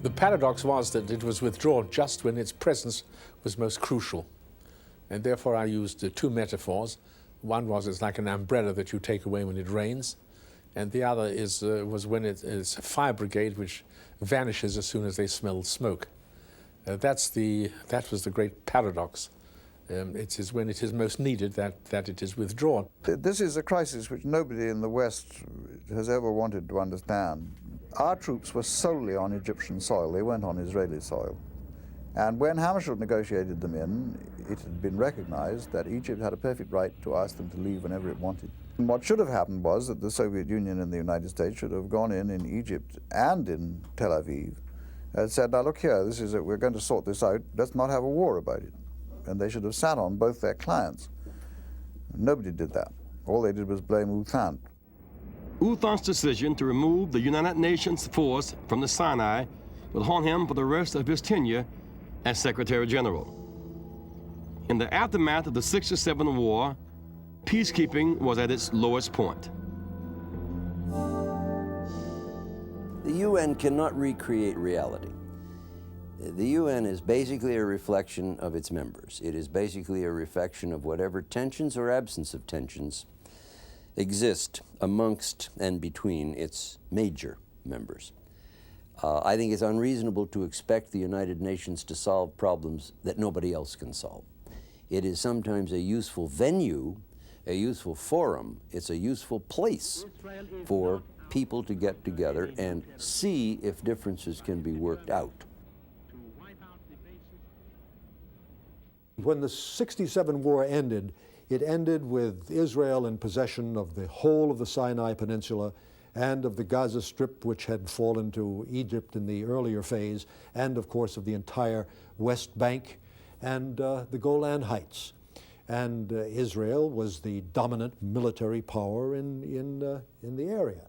The paradox was that it was withdrawn just when its presence was most crucial. And therefore I used 2 metaphors. One was it's like an umbrella that you take away when it rains, and the other was when it is a fire brigade which vanishes as soon as they smell smoke. That was the great paradox. It is when it is most needed that it is withdrawn. This is a crisis which nobody in the West has ever wanted to understand. Our troops were solely on Egyptian soil. They weren't on Israeli soil. And when Hammarskjöld negotiated them in, it had been recognized that Egypt had a perfect right to ask them to leave whenever it wanted. And what should have happened was that the Soviet Union and the United States should have gone in Egypt and in Tel Aviv and said, now look here, we're going to sort this out, let's not have a war about it. and they should have sat on both their clients. Nobody did that. All they did was blame U Thant. U Thant's decision to remove the United Nations force from the Sinai would haunt him for the rest of his tenure as Secretary General. In the aftermath of the '67 war, peacekeeping was at its lowest point. The UN cannot recreate reality. The UN is basically a reflection of its members. It is basically a reflection of whatever tensions or absence of tensions exist amongst and between its major members. I think it's unreasonable to expect the United Nations to solve problems that nobody else can solve. It is sometimes a useful venue, a useful forum, it's a useful place for people to get together and see if differences can be worked out. When the '67 war ended, it ended with Israel in possession of the whole of the Sinai Peninsula and of the Gaza Strip, which had fallen to Egypt in the earlier phase, and of course of the entire West Bank and the Golan Heights. And Israel was the dominant military power in the area.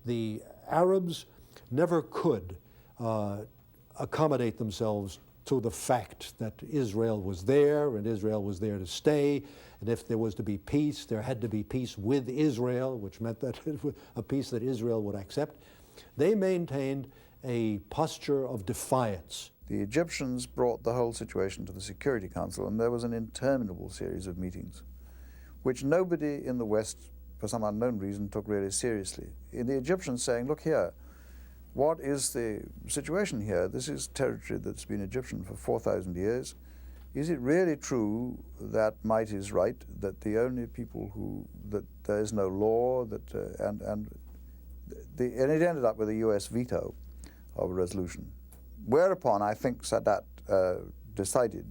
The Arabs never could accommodate themselves to the fact that Israel was there and Israel was there to stay, and if there was to be peace, there had to be peace with Israel, which meant that a peace that Israel would accept. They maintained a posture of defiance. The Egyptians brought the whole situation to the Security Council, and there was an interminable series of meetings, which nobody in the West, for some unknown reason, took really seriously. The Egyptians saying, look here, what is the situation here? This is territory that's been Egyptian for 4,000 years. Is it really true that might is right, that the only people that there is no law, and it ended up with a US veto of a resolution. Whereupon I think Sadat decided,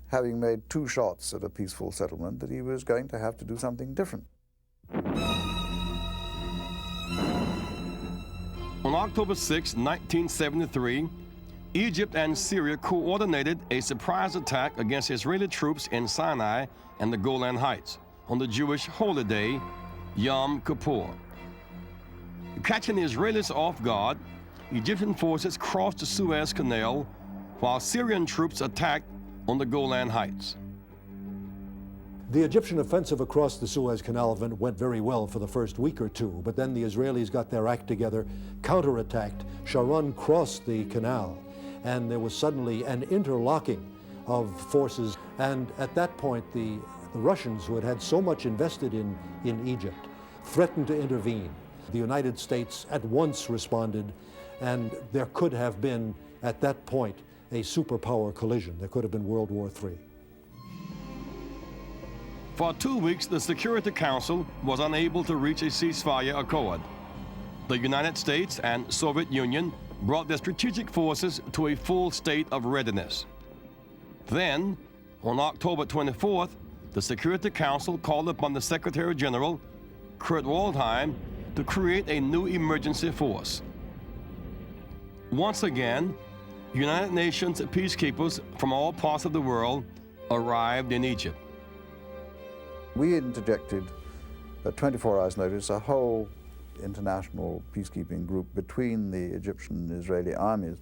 having made 2 shots at a peaceful settlement, that he was going to have to do something different. On October 6, 1973, Egypt and Syria coordinated a surprise attack against Israeli troops in Sinai and the Golan Heights on the Jewish holy day, Yom Kippur. Catching the Israelis off guard, Egyptian forces crossed the Suez Canal while Syrian troops attacked on the Golan Heights. The Egyptian offensive across the Suez Canal went very well for the first week or two, but then the Israelis got their act together, counterattacked. Sharon crossed the canal, and there was suddenly an interlocking of forces. And at that point, the Russians, who had had so much invested in Egypt, threatened to intervene. The United States at once responded, and there could have been, at that point, a superpower collision. There could have been World War III. For 2 weeks, the Security Council was unable to reach a ceasefire accord. The United States and Soviet Union brought their strategic forces to a full state of readiness. Then, on October 24th, the Security Council called upon the Secretary General, Kurt Waldheim, to create a new emergency force. Once again, United Nations peacekeepers from all parts of the world arrived in Egypt. We interjected, at 24 hours' notice, a whole international peacekeeping group between the Egyptian and Israeli armies,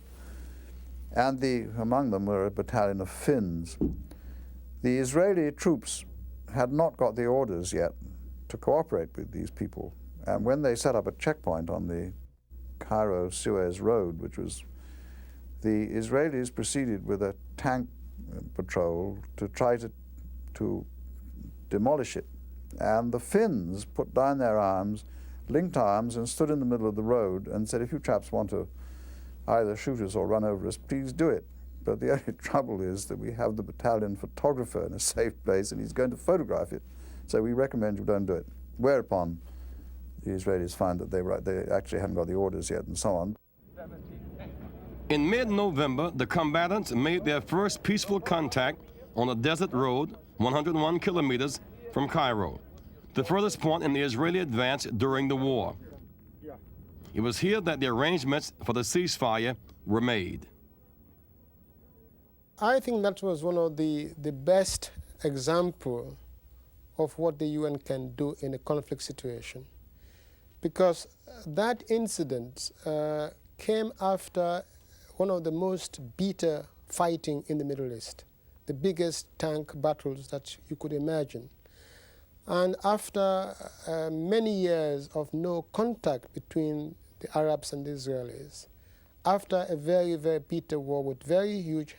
and among them were a battalion of Finns. The Israeli troops had not got the orders yet to cooperate with these people, and when they set up a checkpoint on the Cairo-Suez road, the Israelis proceeded with a tank patrol to try to demolish it. And the Finns put down their arms, linked arms, and stood in the middle of the road and said, if you chaps want to either shoot us or run over us, please do it. But the only trouble is that we have the battalion photographer in a safe place and he's going to photograph it. So we recommend you don't do it. Whereupon the Israelis found that they actually hadn't got the orders yet and so on. In mid-November, the combatants made their first peaceful contact on a desert road 101 kilometers from Cairo, the furthest point in the Israeli advance during the war. It was here that the arrangements for the ceasefire were made. I think that was one of the best example of what the UN can do in a conflict situation, because that incident came after one of the most bitter fighting in the Middle East, the biggest tank battles that you could imagine. And after many years of no contact between the Arabs and the Israelis, after a very, very bitter war with very huge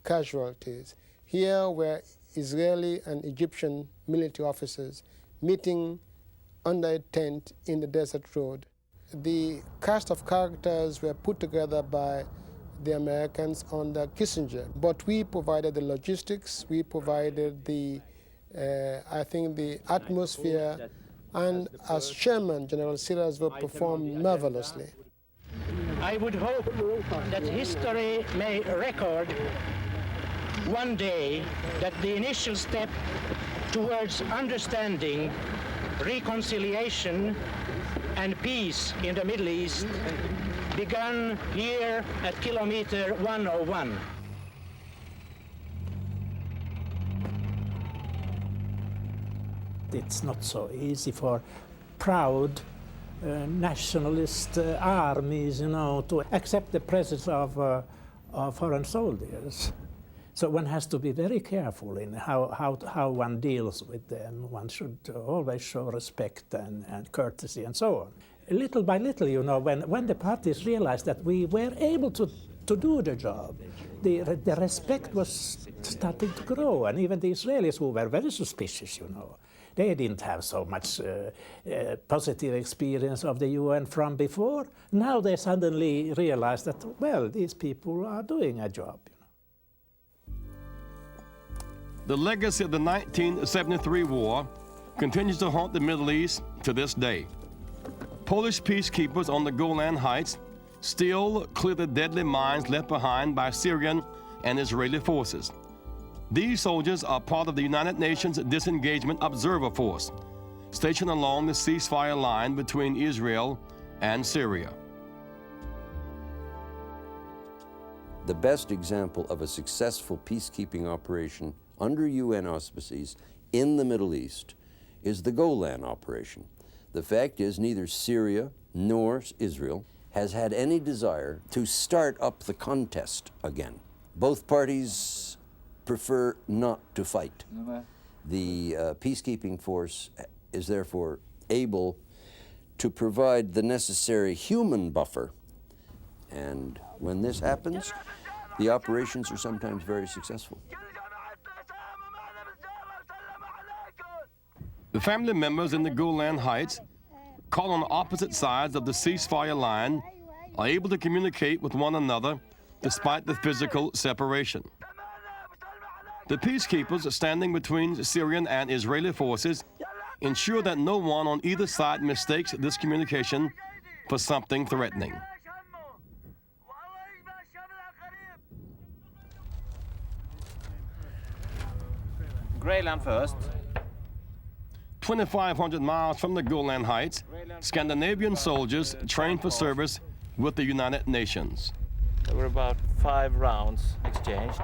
casualties, here were Israeli and Egyptian military officers meeting under a tent in the desert road. The cast of characters were put together by the Americans under Kissinger, but we provided the logistics, we provided the, I think, the atmosphere, and as chairman, General Siddersville performed marvelously. I would hope that history may record one day that the initial step towards understanding, reconciliation, and peace in the Middle East began here at kilometer 101. It's not so easy for proud nationalist armies, you know, to accept the presence of foreign soldiers. So one has to be very careful in how one deals with them. One should always show respect and courtesy and so on. Little by little, you know, when the parties realized that we were able to do the job, the respect was starting to grow. And even the Israelis, who were very suspicious, you know, they didn't have so much positive experience of the UN from before. Now they suddenly realize that, well, these people are doing a job. The legacy of the 1973 war continues to haunt the Middle East to this day. Polish peacekeepers on the Golan Heights still clear the deadly mines left behind by Syrian and Israeli forces. These soldiers are part of the United Nations Disengagement Observer Force, stationed along the ceasefire line between Israel and Syria. The best example of a successful peacekeeping operation under UN auspices in the Middle East is the Golan operation. The fact is, neither Syria nor Israel has had any desire to start up the contest again. Both parties prefer not to fight. The peacekeeping force is therefore able to provide the necessary human buffer, and when this happens, the operations are sometimes very successful. The family members in the Golan Heights, caught on opposite sides of the ceasefire line, are able to communicate with one another despite the physical separation. The peacekeepers standing between Syrian and Israeli forces ensure that no one on either side mistakes this communication for something threatening. Greyland first. 2,500 miles from the Golan Heights, Scandinavian soldiers train for service with the United Nations. There were about 5 rounds exchanged.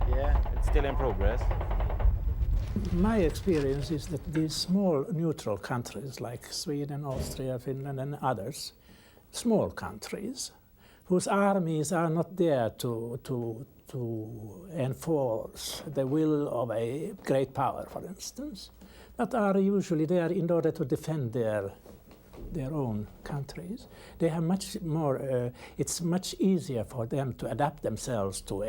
Yeah, it's still in progress. My experience is that these small neutral countries like Sweden, Austria, Finland, and others, small countries, whose armies are not there to enforce the will of a great power, for instance, but are usually there in order to defend their own countries. They have much more. It's much easier for them to adapt themselves to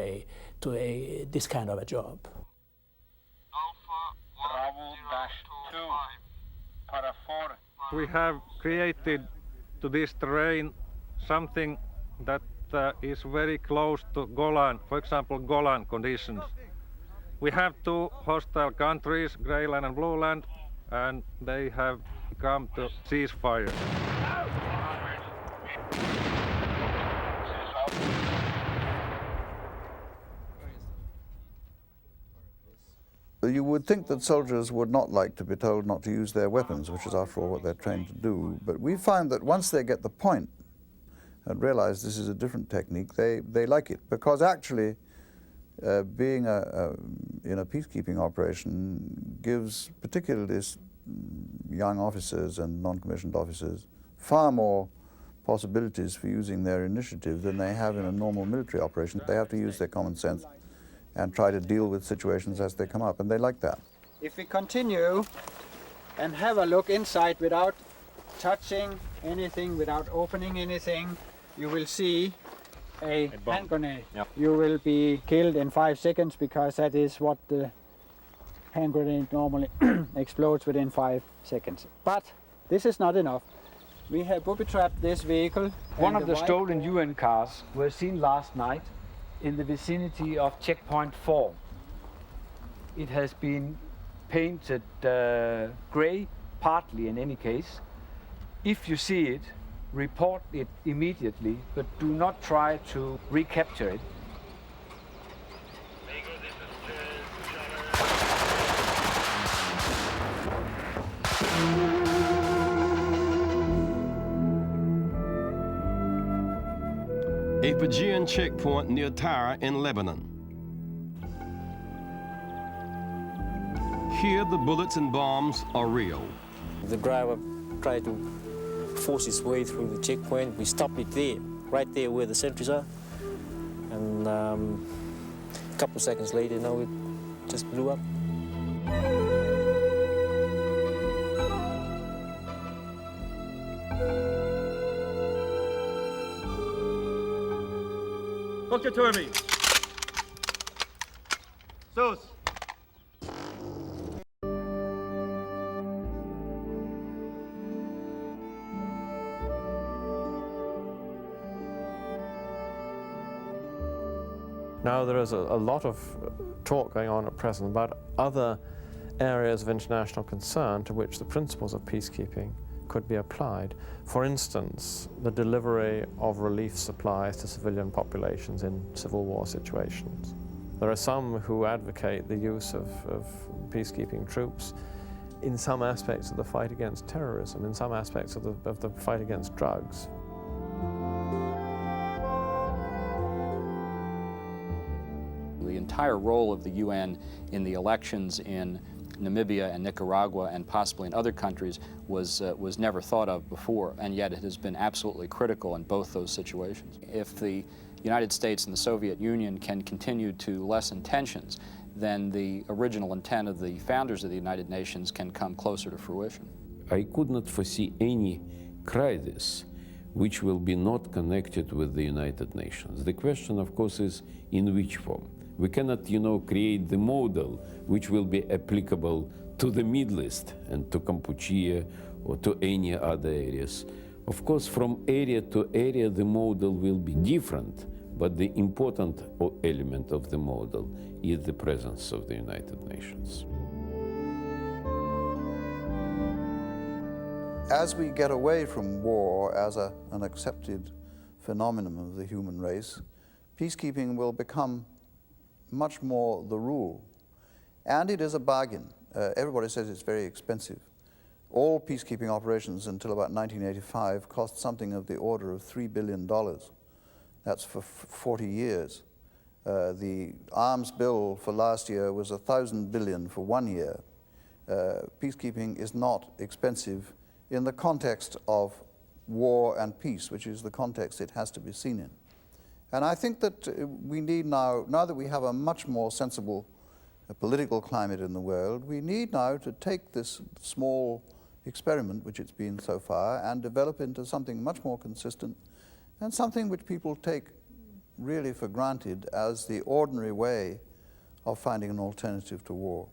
this kind of a job. We have created to this terrain something that is very close to Golan, for example, Golan conditions. We have 2 hostile countries, Greyland and Blueland, and they have come to ceasefire. You would think that soldiers would not like to be told not to use their weapons, which is after all what they're trained to do. But we find that once they get the point and realize this is a different technique, they like it, because actually being in a peacekeeping operation gives particularly young officers and non-commissioned officers far more possibilities for using their initiative than they have in a normal military operation. They have to use their common sense and try to deal with situations as they come up, and they like that. If we continue and have a look inside without touching anything, without opening anything, you will see a hand grenade. Yep. You will be killed in 5 seconds because that is what the hand grenade normally explodes within 5 seconds. But this is not enough. We have booby-trapped this vehicle. One of the stolen UN cars was seen last night in the vicinity of checkpoint 4. It has been painted grey, partly in any case. If you see it, report it immediately, but do not try to recapture it. A Fijian checkpoint near Tyre in Lebanon. Here the bullets and bombs are real. The driver tried to force his way through the checkpoint. We stopped it there, right there where the sentries are. And a couple of seconds later, it just blew up. Dr. Turmi. Sus. Now there is a lot of talk going on at present about other areas of international concern to which the principles of peacekeeping could be applied. For instance, the delivery of relief supplies to civilian populations in civil war situations. There are some who advocate the use of peacekeeping troops in some aspects of the fight against terrorism, in some aspects of the fight against drugs. The entire role of the UN in the elections in Namibia and Nicaragua and possibly in other countries was never thought of before, and yet it has been absolutely critical in both those situations. If the United States and the Soviet Union can continue to lessen tensions, then the original intent of the founders of the United Nations can come closer to fruition. I could not foresee any crisis which will be not connected with the United Nations. The question, of course, is in which form. We cannot, create the model which will be applicable to the Middle East and to Kampuchea or to any other areas. Of course, from area to area, the model will be different, but the important element of the model is the presence of the United Nations. As we get away from war as an accepted phenomenon of the human race, peacekeeping will become much more the rule. And it is a bargain. Everybody says it's very expensive. All peacekeeping operations until about 1985 cost something of the order of $3 billion. That's for 40 years. The arms bill for last year was $1,000 billion for 1 year. Peacekeeping is not expensive in the context of war and peace, which is the context it has to be seen in. And I think that we need now that we have a much more sensible political climate in the world, we need now to take this small experiment, which it's been so far, and develop into something much more consistent and something which people take really for granted as the ordinary way of finding an alternative to war.